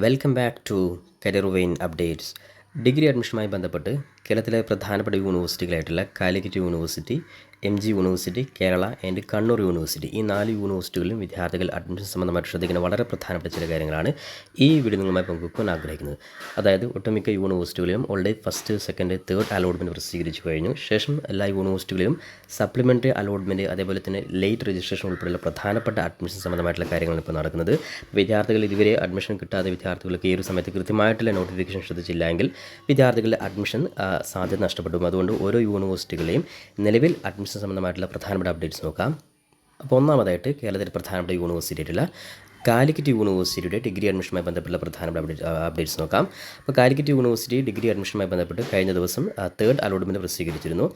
Welcome back to career vein updates. Degree അഡ്മിഷനുമായി ബന്ധപ്പെട്ട് കേരളത്തിലെ പ്രധാനപ്പെട്ട യൂണിവേഴ്സിറ്റികളായിട്ടുള്ള Calicut university, MG university, Kerala and Kannur university, ഈ 4 യൂണിവേഴ്സിറ്റികളിലും വിദ്യാർത്ഥികൾ അഡ്മിഷൻ സംബന്ധമായിട്ട് ശ്രദ്ധിക്കുന്ന വളരെ പ്രധാനപ്പെട്ട ചില കാര്യങ്ങളാണ് ഈ വീഡിയോ നിങ്ങളുമായി പങ്കുവെക്കാൻ ആഗ്രഹിക്കുന്നത്. അതായത് ഒട്ടുമിക്ക യൂണിവേഴ്സിറ്റികളിലും already first, second, third allotment പ്രസിദ്ധീകരിച്ചു കഴിഞ്ഞു. ശേഷം എല്ലാ യൂണിവേഴ്സിറ്റികളിലും സപ്ലിമെൻ്ററി അലോട്ട്മെൻറ്റ്, അതേപോലെ തന്നെ ലേറ്റ് രജിസ്ട്രേഷൻ ഉൾപ്പെടെയുള്ള പ്രധാനപ്പെട്ട അഡ്മിഷൻ സംബന്ധമായിട്ടുള്ള കാര്യങ്ങളാണ് ഇപ്പോൾ നടക്കുന്നത്. വിദ്യാർത്ഥികൾ ഇതുവരെ അഡ്മിഷൻ കിട്ടാതെ വിദ്യാർത്ഥികൾക്ക് ഈ ഒരു സമയത്ത് കൃത്യമായിട്ടുള്ള നോട്ടിഫിക്കേഷൻ ശ്രദ്ധിച്ചില്ലെങ്കിൽ വിദ്യാർത്ഥികളുടെ അഡ്മിഷൻ സാധ്യത നഷ്ടപ്പെടും. അതുകൊണ്ട് ഓരോ യൂണിവേഴ്സിറ്റികളെയും നിലവിൽ അഡ്മിഷൻ സംബന്ധമായിട്ടുള്ള പ്രധാനപ്പെട്ട അപ്ഡേറ്റ്സ് നോക്കാം. അപ്പോൾ ഒന്നാമതായിട്ട് കേരളത്തിലെ പ്രധാനപ്പെട്ട യൂണിവേഴ്സിറ്റി ആയിട്ടുള്ള കാലിക്കറ്റ് യൂണിവേഴ്സിറ്റിയുടെ ഡിഗ്രി അഡ്മിഷനുമായി ബന്ധപ്പെട്ടുള്ള പ്രധാനപ്പെട്ട അപ്ഡേറ്റ്സ് നോക്കാം. അപ്പോൾ കാലിക്കറ്റ് യൂണിവേഴ്സിറ്റി ഡിഗ്രി അഡ്മിഷനുമായി ബന്ധപ്പെട്ട് കഴിഞ്ഞ ദിവസം തേർഡ് അലോട്ട്മെൻറ്റ് പ്രസിദ്ധീകരിച്ചിരുന്നു.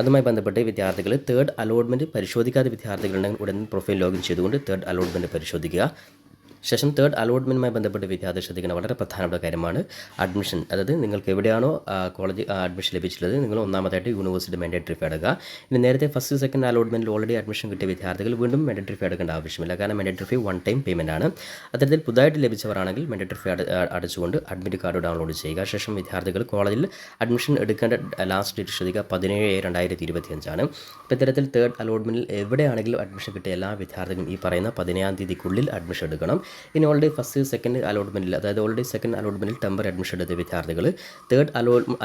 അതുമായി ബന്ധപ്പെട്ട് വിദ്യാർത്ഥികൾ തേർഡ് അലോട്ട്മെൻറ്റ് പരിശോധിക്കാത്ത വിദ്യാർത്ഥികളുണ്ടെങ്കിൽ ഉടൻ പ്രൊഫൈൽ ലോഗിൻ ചെയ്തുകൊണ്ട് തേർഡ് അലോട്ട്മെൻറ്റ് പരിശോധിക്കുക. ശേഷം തേർഡ് അലോട്ട്മെൻറ്റുമായി ബന്ധപ്പെട്ട് വിദ്യാർത്ഥി ശ്രദ്ധിക്കുന്ന വളരെ പ്രധാനപ്പെട്ട കാര്യമാണ് അഡ്മിഷൻ. അതായത് നിങ്ങൾക്ക് എവിടെയാണോ കോളേജ് അഡ്മിഷൻ ലഭിച്ചിട്ടുള്ളത്, നിങ്ങൾ ഒന്നാമതായിട്ട് യൂണിവേഴ്സിറ്റി മാൻഡേറ്ററി ഫീ അടക്കുക. ഇനി നേരത്തെ ഫസ്റ്റ്, സെക്കൻഡ് അലോട്ട്മെൻറ്റിൽ ഓൾറെഡി അഡ്മിഷൻ കിട്ടിയ വിദ്യാർത്ഥികൾ വീണ്ടും മാൻഡേറ്ററി ഫീ അടക്കേണ്ട ആവശ്യമില്ല. കാരണം mandatory fee one time payment ആണ്. അത്തരത്തിൽ പുതുതായിട്ട് ലഭിച്ചവരാണെങ്കിൽ മാൻഡേറ്ററി ഫീ അടച്ചുകൊണ്ട് അഡ്മിറ്റ് കാർഡ് ഡൗൺലോഡ് ചെയ്യുക. ശേഷം വിദ്യാർത്ഥികൾ കോളേജിൽ അഡ്മിഷൻ എടുക്കേണ്ട ലാസ്റ്റ് ഡേറ്റ് ശ്രദ്ധിക്കുക 17/7/2025 അപ്പോൾ ഇത്തരത്തിൽ തേർഡ് അലോട്ട്മെൻറ്റിൽ എവിടെയാണെങ്കിലും അഡ്മിഷൻ കിട്ടിയ എല്ലാ വിദ്യാർത്ഥികളും ഈ പറയുന്ന 17-ാം തീയതിക്കുള്ളിൽ അഡ്മിഷൻ എടുക്കണം. ഇനി ഓൾറെഡി ഫസ്റ്റ്, സെക്കൻഡ് അലോട്ട്മെൻറ്റിൽ, അതായത് ഓൾറെഡി സെക്കൻഡ് അലോട്ട്മെൻറ്റിൽ ടെമ്പർ അഡ്മിഷൻ എടുത്ത വിദ്യാർത്ഥികൾ തേർഡ്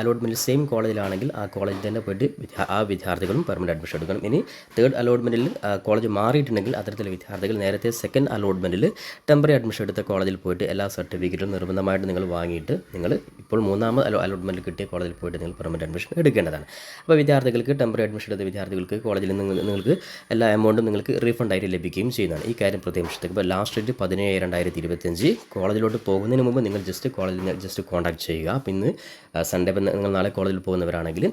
അലോട്ട്മെൻറ്റിൽ സെയിം കോളേജിലാണെങ്കിൽ ആ കോളേജിൽ തന്നെ പോയിട്ട് ആ വിദ്യാർത്ഥികളും പെർമനൻറ്റ് അഡ്മിഷൻ എടുക്കണം. ഇനി തേർഡ് അലോട്ട്മെൻറ്റിൽ കോളേജ് മാറിയിട്ടുണ്ടെങ്കിൽ അത്തരത്തിലുള്ള വിദ്യാർത്ഥികൾ നേരത്തെ സെക്കൻഡ് അലോട്ട്മെൻറ്റിൽ ടെമ്പററി അഡ്മിഷൻ എടുത്ത കോളേജിൽ പോയിട്ട് എല്ലാ സർട്ടിഫിക്കറ്റും നിർബന്ധമായിട്ട് നിങ്ങൾ വാങ്ങിയിട്ട് നിങ്ങൾ ഇപ്പോൾ മൂന്നാമത് അലോട്ട്മെൻറ്റിൽ കിട്ടിയ കോളേജിൽ പോയിട്ട് നിങ്ങൾ പെർമനൻറ്റ് അഡ്മിഷൻ എടുക്കേണ്ടതാണ്. അപ്പോൾ വിദ്യാർത്ഥികൾക്ക് ടെമ്പററി അഡ്മിഷൻ എടുത്ത വിദ്യാർത്ഥികൾക്ക് കോളേജിൽ നിന്ന് നിങ്ങൾക്ക് എല്ലാ എമൗണ്ടും നിങ്ങൾക്ക് റീഫണ്ടായിട്ട് ലഭിക്കുകയും ചെയ്യുന്നതാണ്. ഈ കാര്യം പ്രത്യേകം ശ്രദ്ധിക്കുക. ഇപ്പോൾ ലാസ്റ്റ് ഡേറ്റ് 17/7/2025. കോളേജിലോട്ട് പോകുന്നതിന് മുമ്പ് നിങ്ങൾ കോളേജിൽ കോൺടാക്ട് ചെയ്യുക. അപ്പോൾ ഇന്ന് സൺഡേ, നിങ്ങൾ നാളെ കോളേജിൽ പോകുന്നവരാണെങ്കിൽ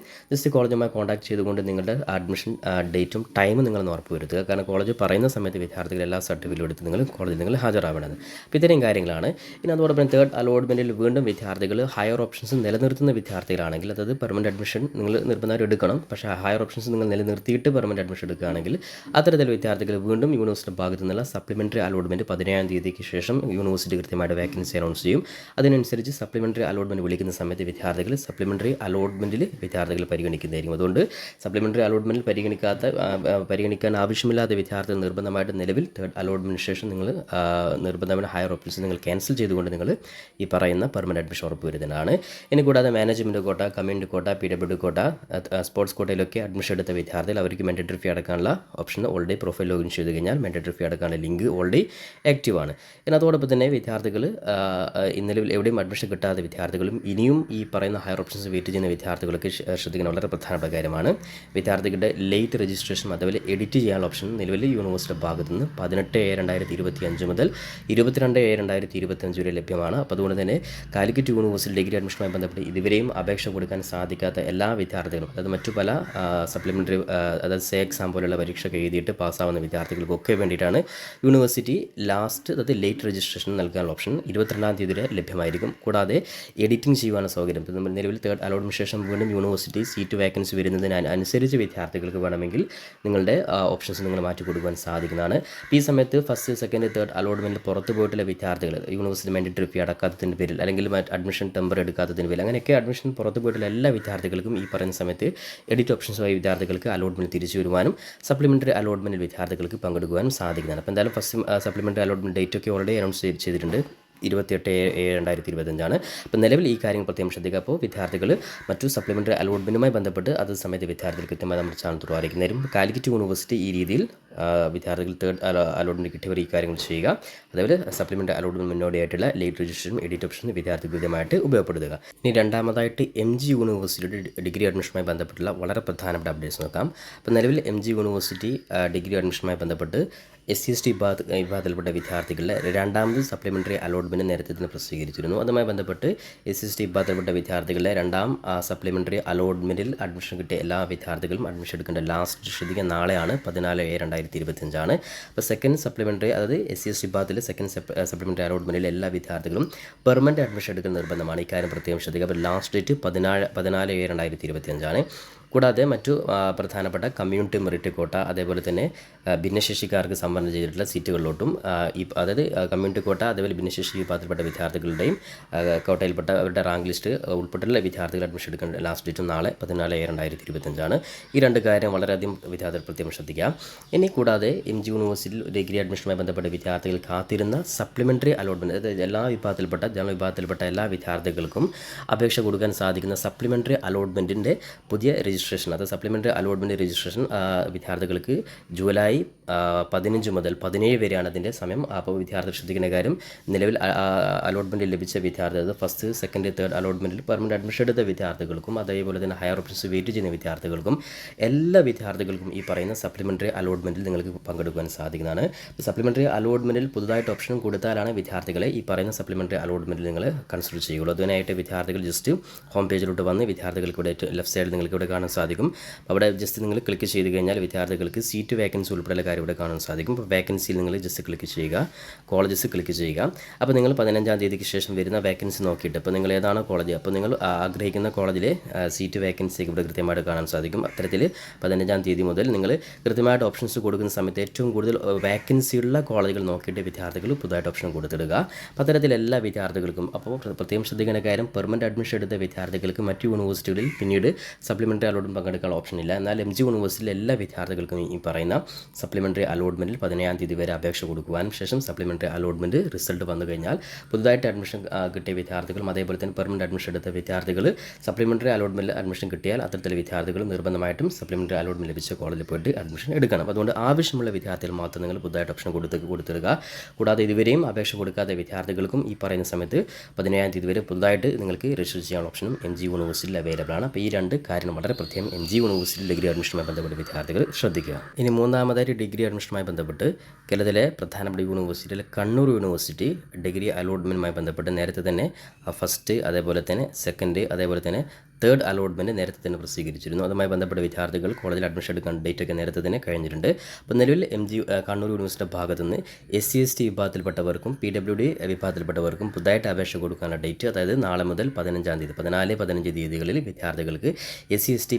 കോളേജുമായി കോൺടാക്ട് ചെയ്തുകൊണ്ട് നിങ്ങളുടെ അഡ്മിഷൻ ഡേറ്റും ടൈമും നിങ്ങളൊന്ന് ഉറപ്പ് വരുത്തുക. കാരണം കോളേജ് പറയുന്ന സമയത്ത് വിദ്യാർത്ഥികൾ എല്ലാ സർട്ടിഫിക്കറ്റും എടുത്ത് കോളേജിൽ ഹാജരാവേണ്ടത്. അപ്പോൾ ഇത്തരം കാര്യങ്ങളാണ്. ഇനി അതോടൊപ്പം തേർഡ് അലോട്ട്മെൻറ്റിൽ വീണ്ടും വിദ്യാർത്ഥികൾ ഹയർ ഓപ്ഷൻസ് നിലനിർത്തുന്ന വിദ്യാർത്ഥികളാണെങ്കിൽ, അതായത് പെർമനൻറ്റ് അഡ്മിഷൻ നിങ്ങൾ നിർബന്ധമായിട്ട് എടുക്കണം. പക്ഷേ ഹയർ ഓപ്ഷൻസ് നിങ്ങൾ നിലനിർത്തിയിട്ട് പെർമനൻറ്റ് അഡ്മിഷൻ എടുക്കുകയാണെങ്കിൽ അത്തരത്തിൽ വിദ്യാർത്ഥികൾ വീണ്ടും യൂണിവേഴ്സിറ്റി ഭാഗത്തു നിന്നുള്ള സപ്ലിമെൻ്ററി അലോട്ട്മെൻറ്റ് 17-ാം തീയതിക്ക് ശേഷം യൂണിവേഴ്സിറ്റി കൃത്യമായിട്ട് വേക്കൻസി അനൗൺസ് ചെയ്യും. അതിനനുസരിച്ച് സപ്ലിമെൻ്ററി അലോട്ട്മെൻറ്റ് വിളിക്കുന്ന സമയത്ത് വിദ്യാർത്ഥികൾ സപ്ലിമെൻ്ററി അലോട്ട്മെൻറ്റിൽ വിദ്യാർത്ഥികൾ പരിഗണിക്കുന്നതായിരിക്കും. അതുകൊണ്ട് സപ്ലിമെൻ്ററി അലോട്ട്മെൻറ്റിൽ പരിഗണിക്കാൻ ആവശ്യമില്ലാത്ത വിദ്യാർത്ഥികൾ നിർബന്ധമായിട്ട് നിലവിൽ തേർഡ് അലോട്ട്മെൻറ്റിന് ശേഷം നിങ്ങൾ നിർബന്ധമായ ഹയർ ഓപ്ഷൻസ് നിങ്ങൾ ക്യാൻസൽ ചെയ്തുകൊണ്ട് നിങ്ങൾ ഈ പറയുന്ന പെർമനൻറ്റ് അഡ്മിഷൻ ഉറപ്പ് വരുന്നതാണ്. ഇനി കൂടാതെ മാനേജ്മെൻറ്റ് കോട്ട, കമ്മ്യൂണിറ്റി കോട്ട, PWD കോട്ട, സ്പോർട്സ് കോട്ടയിലൊക്കെ അഡ്മിഷൻ എടുത്ത വിദ്യാർത്ഥികൾ അവർക്ക് മാൻഡേറ്ററി ഫീ അടക്കാനുള്ള ഓപ്ഷൻ ഓൾറെഡി പ്രൊഫൈൽ ലോഗിൻ ചെയ്ത് കഴിഞ്ഞാൽ മാൻഡേറ്ററി ഫീ അടക്കാനുള്ള ലിങ്ക് ഓൾറെഡി ആക്റ്റീവ് ആണ്. പിന്നെ അതോടൊപ്പം തന്നെ വിദ്യാർത്ഥികൾ ഇന്നലെ എവിടെയും അഡ്മിഷൻ കിട്ടാത്ത വിദ്യാർത്ഥികളും ഇനിയും ഈ പറയുന്ന ഹയർ ഓപ്ഷൻസ് വെയിറ്റ് ചെയ്യുന്ന വിദ്യാർത്ഥികൾക്ക് ശ്രദ്ധിക്കുന്ന വളരെ പ്രധാനപ്പെട്ട കാര്യമാണ് വിദ്യാർത്ഥികളുടെ ലേറ്റ് രജിസ്ട്രേഷൻ അതുപോലെ എഡിറ്റ് ചെയ്യാനുള്ള ഓപ്ഷൻ നിലവിൽ യൂണിവേഴ്സിറ്റി ഭാഗത്തു നിന്ന് 18/7/2025 മുതൽ 22/7/2025 വരെ ലഭ്യമാണ്. അപ്പോൾ അതുകൊണ്ട് തന്നെ കാലിക്കറ്റ് യൂണിവേഴ്സിറ്റി ഡിഗ്രി അഡ്മിഷനുമായി ബന്ധപ്പെട്ട് ഇതുവരെയും അപേക്ഷ കൊടുക്കാൻ സാധിക്കാത്ത എല്ലാ വിദ്യാർത്ഥികളും, അതായത് മറ്റു പല സപ്ലിമെൻ്ററി, അതായത് സേ എക്സാം പോലുള്ള പരീക്ഷയൊക്കെ എഴുതിയിട്ട് പാസ്സാവുന്ന വിദ്യാർത്ഥികൾക്കൊക്കെ വേണ്ടിയിട്ടാണ് യൂണിവേഴ്സിറ്റി അതായത് ലേറ്റ് രജിസ്ട്രേഷൻ നൽകാനുള്ള ഓപ്ഷൻ 22-ാം തീയതി വരെ ലഭ്യമായിരിക്കും. കൂടാതെ എഡിറ്റിംഗ് ചെയ്യുവാനുള്ള സൗകര്യം, നമ്മൾ നിലവിൽ തേർഡ് അലോട്ട്മെൻറ്റ് ശേഷം വീണ്ടും യൂണിവേഴ്സിറ്റി സീറ്റ് വേക്കൻസി വരുന്നതിനനുസരിച്ച് വിദ്യാർത്ഥികൾക്ക് വേണമെങ്കിൽ നിങ്ങളുടെ ഓപ്ഷൻസ് നിങ്ങൾ മാറ്റി കൊടുക്കുവാൻ സാധിക്കുന്നതാണ്. ഈ സമയത്ത് ഫസ്റ്റ്, സെക്കൻഡ്, തേർഡ് അലോട്ട്മെൻറ്റിൽ പുറത്ത് പോയിട്ടുള്ള വിദ്യാർത്ഥികൾ യൂണിവേഴ്സിറ്റി മാൻഡേറ്ററി ഫീ അടക്കാത്തതിൻ്റെ പേരിൽ അല്ലെങ്കിൽ അഡ്മിഷൻ ടെമ്പർ എടുക്കാത്തതിൻ്റെ പേരിൽ അങ്ങനെയൊക്കെ അഡ്മിഷൻ പുറത്ത് പോയിട്ടുള്ള എല്ലാ വിദ്യാർത്ഥികൾക്കും ഈ പറയുന്ന സമയത്ത് എഡിറ്റ് ഓപ്ഷൻസുമായി വിദ്യാർത്ഥികൾക്ക് അലോട്ട്മെൻറ്റ് തിരിച്ചു വരുവാനും സപ്ലിമെൻ്ററി അലോട്ട്മെൻറ്റിൽ വിദ്യാർത്ഥികൾക്ക് പങ്കെടുക്കുവാനും സാധിക്കുന്നതാണ്. അപ്പോൾ എന്തായാലും ഫസ്റ്റ് സപ്ലിമെൻ്ററി അലോട്ട്മെൻറ്റ് ഡേറ്റ് ഒക്കെ ഓൾറെഡി അനൗൺസ് ചെയ്തിട്ടുണ്ട്. 28/7/2025. അപ്പോൾ നിലവിൽ ഈ കാര്യങ്ങൾ പ്രത്യേകം ശ്രദ്ധിക്കുക. അപ്പോൾ വിദ്യാർത്ഥികൾ മറ്റു സപ്ലിമെൻ്ററി അലോട്ട്മെൻറ്റുമായി ബന്ധപ്പെട്ട് അത് സമയത്ത് വിദ്യാർത്ഥികൾ കൃത്യമായി നമ്മുടെ ചാനൽ അറിയിക്കുന്നതായിരിക്കും. കാലിക്കറ്റ് യൂണിവേഴ്സിറ്റി ഈ രീതിയിൽ വിദ്യാർത്ഥികൾ തേർഡ് അലോട്ട്മെൻറ്റ് കിട്ടിയവർ ഈ കാര്യങ്ങൾ ചെയ്യുക. അതേപോലെ സപ്ലിമെൻ്ററി അലോട്ട്മെൻറ്റ് മുന്നോടിയായിട്ടുള്ള ലേറ്റ് രജിസ്ട്രേഷൻ, എഡിറ്റ് ഓപ്ഷൻ വിദ്യാർത്ഥി കൃത്യമായിട്ട് ഉപയോഗപ്പെടുത്തുക. ഇനി രണ്ടാമതായിട്ട് MG യൂണിവേഴ്സിറ്റിയുടെ ഡിഗ്രി അഡ്മിഷനുമായി ബന്ധപ്പെട്ടുള്ള വളരെ പ്രധാനപ്പെട്ട അപ്ഡേറ്റ്സ് നോക്കാം. അപ്പോൾ നിലവിൽ MG യൂണിവേഴ്സിറ്റി ഡിഗ്രി അഡ്മിഷനുമായി ബന്ധപ്പെട്ട് SC/ST വിഭാഗത്തിൽപ്പെട്ട വിദ്യാർത്ഥികളുടെ രണ്ടാമത് സപ്ലിമെൻ്ററി അലോട്ട്മെൻറ്റ് നേരത്തെ തന്നെ പ്രസിദ്ധീകരിച്ചിരുന്നു. അതുമായി ബന്ധപ്പെട്ട് SC/ST വിഭാഗത്തിൽപ്പെട്ട വിദ്യാർത്ഥികളുടെ രണ്ടാം സപ്ലിമെൻ്ററി അലോട്ട്മെൻറ്റിൽ അഡ്മിഷൻ കിട്ടിയ എല്ലാ വിദ്യാർത്ഥികളും അഡ്മിഷൻ എടുക്കേണ്ട ലാസ്റ്റ് ശ്രദ്ധിക്കുക നാളെയാണ് 14/7/2025. അപ്പോൾ സെക്കൻഡ് സപ്ലിമെൻ്ററി, അതായത് SC/ST വിഭാഗത്തിൽ സെക്കൻഡ് സപ്ലിമെൻ്ററി അലോട്ട്മെൻറ്റിൽ എല്ലാ വിദ്യാർത്ഥികളും പെർമനൻറ്റ് അഡ്മിഷൻ എടുക്കുന്ന നിർബന്ധമാണ്. ഇക്കാര്യം പ്രത്യേകം ശ്രദ്ധിക്കുക. അപ്പോൾ ലാസ്റ്റ് ഡേറ്റ് 14/7/2025. കൂടാതെ മറ്റു പ്രധാനപ്പെട്ട കമ്മ്യൂണിറ്റി മെറിറ്റ് കോട്ട അതേപോലെ തന്നെ ഭിന്നശേഷിക്കാർക്ക് സംവരണം ചെയ്തിട്ടുള്ള സീറ്റുകളിലോട്ടും അതായത് കമ്മ്യൂണിറ്റി കോട്ട അതേപോലെ ഭിന്നശേഷി വിഭാഗത്തിൽപ്പെട്ട വിദ്യാർത്ഥികളുടെയും കോട്ടയിൽപ്പെട്ട അവരുടെ റാങ്ക് ലിസ്റ്റ് ഉൾപ്പെട്ടുള്ള വിദ്യാർത്ഥികൾ അഡ്മിഷൻ എടുക്കേണ്ട ലാസ്റ്റ് ഡേറ്റ് നാളെ 14/2025 ഈ രണ്ട് കാര്യം വളരെയധികം വിദ്യാർത്ഥികൾ പ്രത്യേകം ശ്രദ്ധിക്കുക. ഇനി കൂടാതെ MG യൂണിവേഴ്സിറ്റിയിൽ ഡിഗ്രി അഡ്മിഷനുമായി ബന്ധപ്പെട്ട വിദ്യാർത്ഥികൾ കാത്തിരുന്ന സപ്ലിമെൻ്ററി അലോട്ട്മെൻറ്റ്, അതായത് എല്ലാ വിഭാഗത്തിൽപ്പെട്ട ജനറൽ വിഭാഗത്തിൽപ്പെട്ട എല്ലാ വിദ്യാർത്ഥികൾക്കും അപേക്ഷ കൊടുക്കാൻ സാധിക്കുന്ന സപ്ലിമെൻ്ററി അലോട്ട്മെൻറ്റിൻ്റെ പുതിയ രജിസ്ട്രേഷൻ, അത് സപ്ലിമെൻ്ററി അലോട്ട്മെൻറ്റ് രജിസ്ട്രേഷൻ വിദ്യാർത്ഥികൾക്ക് ജൂലൈ 15 മുതൽ 17 വരെയാണ് അതിൻ്റെ സമയം. അപ്പോൾ വിദ്യാർത്ഥികൾ ശ്രദ്ധിക്കുന്ന കാര്യം, നിലവിൽ അലോട്ട്മെൻറ്റ് ലഭിച്ച വിദ്യാർത്ഥി, അതായത് ഫസ്റ്റ് സെക്കൻഡ് തേർഡ് അലോട്ട്മെൻറ്റിൽ പെർമനൻറ്റ് അഡ്മിഷൻ എടുത്ത വിദ്യാർത്ഥികൾക്കും അതേപോലെ തന്നെ ഹയർ ഓപ്ഷൻസ് വെയിറ്റ് ചെയ്യുന്ന വിദ്യാർത്ഥികൾക്കും എല്ലാ വിദ്യാർത്ഥികൾക്കും ഈ പറയുന്ന സപ്ലിമെൻ്ററി അലോട്ട്മെൻറ്റിൽ നിങ്ങൾക്ക് പങ്കെടുക്കാൻ സാധിക്കുന്നതാണ്. സപ്ലിമെൻ്ററി അലോട്ട്മെൻറ്റിൽ പുതുതായിട്ട് ഓപ്ഷൻ കൊടുത്താലാണ് വിദ്യാർത്ഥികളെ ഈ പറയുന്ന സപ്ലിമെൻ്ററി അലോട്ട്മെൻറ്റിൽ നിങ്ങൾ കൺസിഡർ ചെയ്യുള്ളൂ. അതിനായിട്ട് വിദ്യാർത്ഥികൾ ജസ്റ്റ് ഹോം പേജിലോട്ട് വന്ന് വിദ്യാർത്ഥികൾക്ക് ഇവിടെ ലെഫ്റ്റ് സൈഡിൽ നിങ്ങൾക്ക് ഇവിടെ കാണാൻ സാധിക്കും. അവിടെ ജസ്റ്റ് നിങ്ങൾ ക്ലിക്ക് ചെയ്ത് കഴിഞ്ഞാൽ വിദ്യാർത്ഥികൾക്ക് സീറ്റ് വേക്കൻസി ഉൾപ്പെടെയുള്ള കാര്യം ഇവിടെ കാണാൻ സാധിക്കും. അപ്പോൾ വേക്കൻസിയിൽ നിങ്ങൾ ജസ്റ്റ് ക്ലിക്ക് ചെയ്യുക, കോളേജസ് ക്ലിക്ക് ചെയ്യുക. അപ്പോൾ നിങ്ങൾ 15-ാം തീയതിക്ക് ശേഷം വരുന്ന വേക്കൻസി നോക്കിയിട്ട് അപ്പോൾ നിങ്ങൾ ഏതാണോ കോളേജ്, അപ്പോൾ നിങ്ങൾ ആഗ്രഹിക്കുന്ന കോളേജിലെ സീറ്റ് വേക്കൻസി ഇവിടെ കൃത്യമായിട്ട് കാണാൻ സാധിക്കും. അത്തരത്തിൽ 15-ാം തീയതി മുതൽ നിങ്ങൾ കൃത്യമായിട്ട് ഓപ്ഷൻസ് കൊടുക്കുന്ന സമയത്ത് ഏറ്റവും കൂടുതൽ വേക്കൻസിയുള്ള കോളേജുകൾ നോക്കിയിട്ട് വിദ്യാർത്ഥികൾ പുതുതായിട്ട് ഓപ്ഷൻ കൊടുത്തിടുക. അപ്പോൾ അത്തരത്തിൽ എല്ലാ വിദ്യാർത്ഥികൾക്കും അപ്പോൾ പ്രത്യേകം ശ്രദ്ധിക്കുന്ന കാര്യം, പെർമനൻറ്റ് അഡ്മിഷൻ എടുത്ത വിദ്യാർത്ഥികൾക്ക് മറ്റ് യൂണിവേഴ്സിറ്റികളിൽ പിന്നീട് സപ്ലിമെൻ്ററി അലോട്ട്മെൻറ്റ് പങ്കെടുക്കാൻ ഓപ്ഷൻ ഇല്ല. എന്നാൽ MG യൂണിവേഴ്സിറ്റിയിലെ എല്ലാ വിദ്യാർത്ഥികൾക്കും ഈ പറയുന്ന സപ്ലിമെൻ്ററി അലോട്ട്മെൻറ്റിൽ 15-ാം തീയതി വരെ അപേക്ഷ കൊടുക്കുവാനും ശേഷം സപ്ലിമെൻ്ററി അലോട്ട്മെൻറ്റ് റിസൾട്ട് വന്നു കഴിഞ്ഞാൽ പുതുതായിട്ട് അഡ്മിഷൻ കിട്ടിയ വിദ്യാർത്ഥികളും അതേപോലെ തന്നെ പെർമനൻറ്റ് അഡ്മിഷൻ എടുത്ത വിദ്യാർത്ഥികൾ സപ്ലിമെൻ്ററി അലോട്ട്മെൻറ്റിൽ അഡ്മിഷൻ കിട്ടിയാൽ അത്തരത്തിലെ വിദ്യാർത്ഥികൾ നിർബന്ധമായിട്ടും സപ്ലിമെൻ്ററി അലോട്ട്മെൻറ്റ് ലഭിച്ച കോളേജിൽ പോയിട്ട് അഡ്മിഷൻ എടുക്കണം. അതുകൊണ്ട് ആവശ്യമുള്ള വിദ്യാർത്ഥികൾ മാത്രം നിങ്ങൾ പുതുതായിട്ട് ഓപ്ഷൻ കൊടുത്തിടുക. കൂടാതെ ഇതുവരെയും അപേക്ഷ കൊടുക്കാത്ത വിദ്യാർത്ഥികൾക്കും ഈ പറയുന്ന സമയത്ത് 15-ാം തീയതി വരെ പുതുതായിട്ട് നിങ്ങൾക്ക് രജിസ്റ്റർ ചെയ്യാനുള്ള ഓപ്ഷനും MG യൂണിവേഴ്സിറ്റിയിൽ അവൈലബിൾ ആണ്. അപ്പോൾ ഈ രണ്ട് കാര്യങ്ങൾ വളരെ പ്രത്യേകം MG യൂണിവേഴ്സിറ്റി ഡിഗ്രി അഡ്മിഷനുമായി ബന്ധപ്പെട്ട വിദ്യാർത്ഥികൾ ശ്രദ്ധിക്കുക. ഇനി മൂന്നാമതായിട്ട് ഡിഗ്രി അഡ്മിഷനുമായി ബന്ധപ്പെട്ട് കേരളത്തിലെ പ്രധാനപ്പെട്ട യൂണിവേഴ്സിറ്റിയിലെ കണ്ണൂർ യൂണിവേഴ്സിറ്റി ഡിഗ്രി അലോട്ട്മെൻറ്റുമായി ബന്ധപ്പെട്ട് നേരത്തെ തന്നെ ഫസ്റ്റ് അതേപോലെ തന്നെ സെക്കൻഡ് അതേപോലെ തന്നെ തേർഡ് അലോട്ട്മെൻറ്റ് നേരത്തെ തന്നെ പ്രസിദ്ധീകരിച്ചിരുന്നു. അതുമായി ബന്ധപ്പെട്ട വിദ്യാർത്ഥികൾ കോളേജിൽ അഡ്മിഷൻ എടുക്കാൻ ഡേറ്റൊക്കെ നേരത്തെ തന്നെ കഴിഞ്ഞിട്ടുണ്ട്. അപ്പോൾ നിലവിൽ കണ്ണൂർ യൂണിവേഴ്സിറ്റിയുടെ ഭാഗത്തു നിന്ന് SC/ST വിഭാഗത്തിൽപ്പെട്ടവർക്കും PWD വിഭാഗത്തിൽപ്പെട്ടവർക്കും പുതുതായിട്ട് അപേക്ഷ കൊടുക്കാനുള്ള ഡേറ്റ്, അതായത് നാളെ മുതൽ 15-ാം തീയതി 14-15 തീയതികളിൽ വിദ്യാർത്ഥികൾക്ക് SC/ST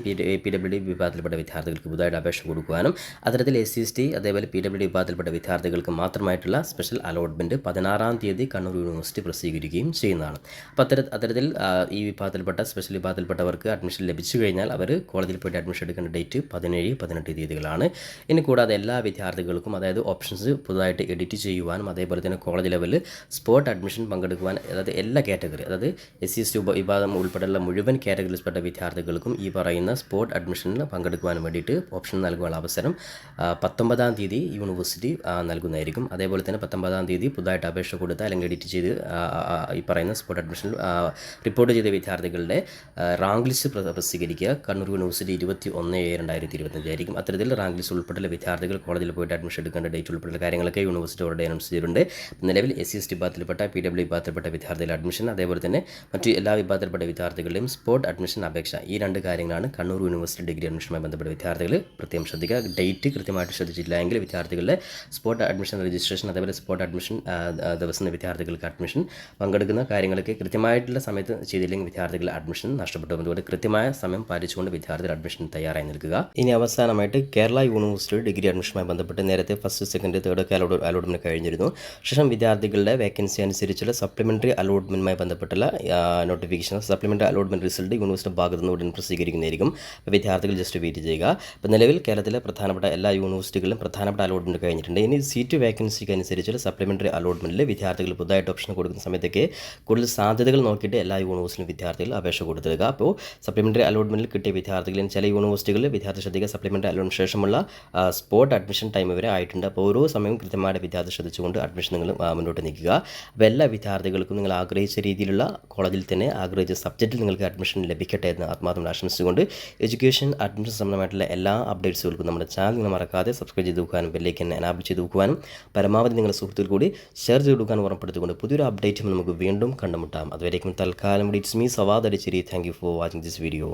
PWD വിഭാഗത്തിൽപ്പെട്ട വിദ്യാർത്ഥികൾക്ക് പുതുതായിട്ട് അപേക്ഷ കൊടുക്കുവാനും അത്തരത്തിൽ SC/ST അതേപോലെ PWD വിഭാഗത്തിൽപ്പെട്ട വിദ്യാർത്ഥികൾക്ക് മാത്രമായിട്ടുള്ള സ്പെഷ്യൽ അലോട്ട്മെൻറ്റ് 16-ാം തീയതി കണ്ണൂർ യൂണിവേഴ്സിറ്റി പ്രസിദ്ധീകരിക്കുകയും ചെയ്യുന്നതാണ്. അപ്പോൾ അത്തരത്തിൽ ഈ വിഭാഗത്തിൽപ്പെട്ട സ്പെഷ്യൽ വിഭാഗത്തിൽപ്പെട്ടവർക്ക് അഡ്മിഷൻ ലഭിച്ചു കഴിഞ്ഞാൽ അവർ കോളേജിൽ പോയിട്ട് അഡ്മിഷൻ എടുക്കേണ്ട ഡേറ്റ് 17-18 തീയതികളാണ്. ഇനി കൂടാതെ എല്ലാ വിദ്യാർത്ഥികൾക്കും അതായത് ഓപ്ഷൻസ് പുതുതായിട്ട് എഡിറ്റ് ചെയ്യുവാനും അതേപോലെ തന്നെ കോളേജ് ലെവലിൽ സ്പോട്ട് അഡ്മിഷൻ പങ്കെടുക്കുവാൻ, അതായത് എല്ലാ കാറ്റഗറി, അതായത് SC/ST വിഭാഗം ഉൾപ്പെടെയുള്ള മുഴുവൻ കാറ്റഗറിയിൽപ്പെട്ട വിദ്യാർത്ഥികൾക്കും ഈ പറയുന്ന സ്പോട്ട് അഡ്മിഷനിൽ പങ്കെടുക്കുവാൻ വേണ്ടിയിട്ട് ഓപ്ഷൻ നൽകുവാനുള്ള അവസരം 19-ാം തീയതി യൂണിവേഴ്സിറ്റി നൽകുന്നതായിരിക്കും. അതേപോലെ തന്നെ 19-ാം തീയതി പുതുതായിട്ട് അപേക്ഷ കൊടുത്ത അല്ലെങ്കിൽ എഡിറ്റ് ചെയ്ത് ഈ പറയുന്ന സ്പോട്ട് അഡ്മിഷനിൽ റിപ്പോർട്ട് ചെയ്ത വിദ്യാർത്ഥികളുടെ റാങ്ക് ലിസ്റ്റ് പ്രസിദ്ധീകരിക്കുക കണ്ണൂർ യൂണിവേഴ്സിറ്റി 21/7/2025 ആയിരിക്കും. അത്തരത്തിൽ റാങ്ക് ലിസ്റ്റ് ഉൾപ്പെടെയുള്ള വിദ്യാർത്ഥികൾ കോളേജിൽ പോയിട്ട് അഡ്മിഷൻ എടുക്കേണ്ട ഡേറ്റ് ഉൾപ്പെടെയുള്ള കാര്യങ്ങളൊക്കെ യൂണിവേഴ്സിറ്റി ഓൾറെഡി അനൗൺസ് ചെയ്തിട്ടുണ്ട്. നിലവിൽ SC/ST വിഭാഗത്തിൽപ്പെട്ട PWD വിഭാഗത്തിൽപ്പെട്ട വിദ്യാർത്ഥികളുടെ അഡ്മിഷൻ അതേപോലെ തന്നെ മറ്റ് എല്ലാ വിഭാഗത്തിൽപ്പെട്ട വിദ്യാർത്ഥികളുടെയും സ്പോട്ട് അഡ്മിഷൻ അപേക്ഷ, ഈ രണ്ട് കാര്യങ്ങളാണ് കണ്ണൂർ യൂണിവേഴ്സിറ്റി ഡിഗ്രി അഡ്മിഷനുമായി ബന്ധപ്പെട്ട വിദ്യാർത്ഥികൾ പ്രത്യേകം ശ്രദ്ധിക്കുക. ഡേറ്റ് കൃത്യമായിട്ട് ശ്രദ്ധിച്ചില്ല എങ്കിൽ വിദ്യാർത്ഥികളുടെ സ്പോട്ട് അഡ്മിഷൻ രജിസ്ട്രേഷൻ അതേപോലെ സ്പോട്ട് അഡ്മിഷൻ ദിവസം വിദ്യാർത്ഥികൾക്ക് അഡ്മിഷൻ പങ്കെടുക്കുന്ന കാര്യങ്ങളൊക്കെ കൃത്യമായിട്ടുള്ള സമയത്ത് ചെയ്തില്ലെങ്കിൽ വിദ്യാർത്ഥികൾ അഡ്മിഷൻ നഷ്ടപ്പെട്ടു. അതുകൊണ്ട് കൃത്യമായ സമയം പാലിച്ചുകൊണ്ട് വിദ്യാർത്ഥികൾ അഡ്മിഷൻ തയ്യാറായി നിൽക്കുക. ഇനി അവസാനമായിട്ട് കേരള യൂണിവേഴ്സിറ്റി ഡിഗ്രി അഡ്മിഷനുമായി ബന്ധപ്പെട്ട് നേരത്തെ ഫസ്റ്റ് സെക്കൻഡ് തേർഡ് ഒക്കെ അലോട്ട്മെൻറ്റ് കഴിഞ്ഞിരുന്നു. ശേഷം വിദ്യാർത്ഥികളുടെ വേക്കൻസി അനുസരിച്ചുള്ള സപ്ലിമെൻ്ററി അലോട്ട്മെൻറ്റുമായി ബന്ധപ്പെട്ടുള്ള notification, supplementary allotment result university ഭാഗത്തു നിന്ന് ഉടൻ പ്രസിദ്ധീകരിക്കുന്നതായിരിക്കും. അപ്പോൾ വിദ്യാർത്ഥികൾ ജസ്റ്റ് വെയിറ്റ് ചെയ്യുക. അപ്പോൾ നിലവിൽ കേരളത്തിലെ പ്രധാനപ്പെട്ട എല്ലാ യൂണിവേഴ്സിറ്റികളിലും പ്രധാനപ്പെട്ട അലോട്ട്മെൻറ്റ് കഴിഞ്ഞിട്ടുണ്ട്. ഇനി സീറ്റ് വേക്കൻസിക്ക് അനുസരിച്ചുള്ള സപ്ലിമെൻ്ററി അലോട്ട്മെൻറ്റിൽ വിദ്യാർത്ഥികൾ പുതുതായിട്ട് ഓപ്ഷൻ കൊടുക്കുന്ന സമയത്തൊക്കെ കൂടുതൽ സാധ്യതകൾ നോക്കിയിട്ട് എല്ലാ യൂണിവേഴ്സിറ്റിയിലും വിദ്യാർത്ഥികൾ അപേക്ഷ കൊടുത്തിടുക. അപ്പോൾ സപ്ലിമെൻ്ററി അലോട്ട്മെൻറ്റിൽ കിട്ടിയ വിദ്യാർത്ഥികളിൽ ചില യൂണിവേഴ്സിറ്റികളിൽ വിദ്യാർത്ഥി ശ്രദ്ധിക്കുക, സപ്ലിമെൻ്ററി അലോട്ട്മെൻറ്റ് ശേഷമുള്ള സ്പോട്ട് അഡ്മിഷൻ ടൈം വരെ ആയിട്ടുണ്ട്. അപ്പോൾ ഓരോ സമയവും കൃത്യമായിട്ട് വിദ്യാർത്ഥി ശ്രദ്ധിച്ചുകൊണ്ട് അഡ്മിഷൻ നിങ്ങൾ മുന്നോട്ട് നീക്കുക. അപ്പോൾ എല്ലാ വിദ്യാർത്ഥികൾക്കും നിങ്ങൾ ആഗ്രഹിച്ച രീതിയിലുള്ള കോളേജിൽ തന്നെ ആഗ്രഹിച്ച സബ്ജക്റ്റിൽ നിങ്ങൾക്ക് അഡ്മിഷൻ ലഭിക്കട്ടെ എന്ന് ആത്മാർത്ഥം ആശംസിച്ചുകൊണ്ട് എഡ്യൂക്കേഷൻ അഡ്മിഷൻ സംബന്ധമായിട്ടുള്ള എല്ലാ അപ്ഡേറ്റ്സുകൾക്കും നമ്മുടെ ചാനൽ നിങ്ങൾ മറക്കാതെ സബ്സ്ക്രൈബ് ചെയ്ത് വെക്കാനും ബെല്ലൈക്കൻ എനാബിൾ ചെയ്ത് വെക്കുവാനും പരമാവധി നിങ്ങളുടെ സുഹൃത്തുക്കൾ കൂടി ഷെയർ ചെയ്ത് കൊടുക്കാനും ഉറപ്പെടുത്തിക്കൊണ്ട് പുതിയൊരു അപ്ഡേറ്റും നമുക്ക് വീണ്ടും കണ്ടുമുട്ടാം. അതുവരേക്കും തൽക്കാലം ഇറ്റ്സ് മീ സവാദ് അടിച്ചിരി. Thank you for watching this video.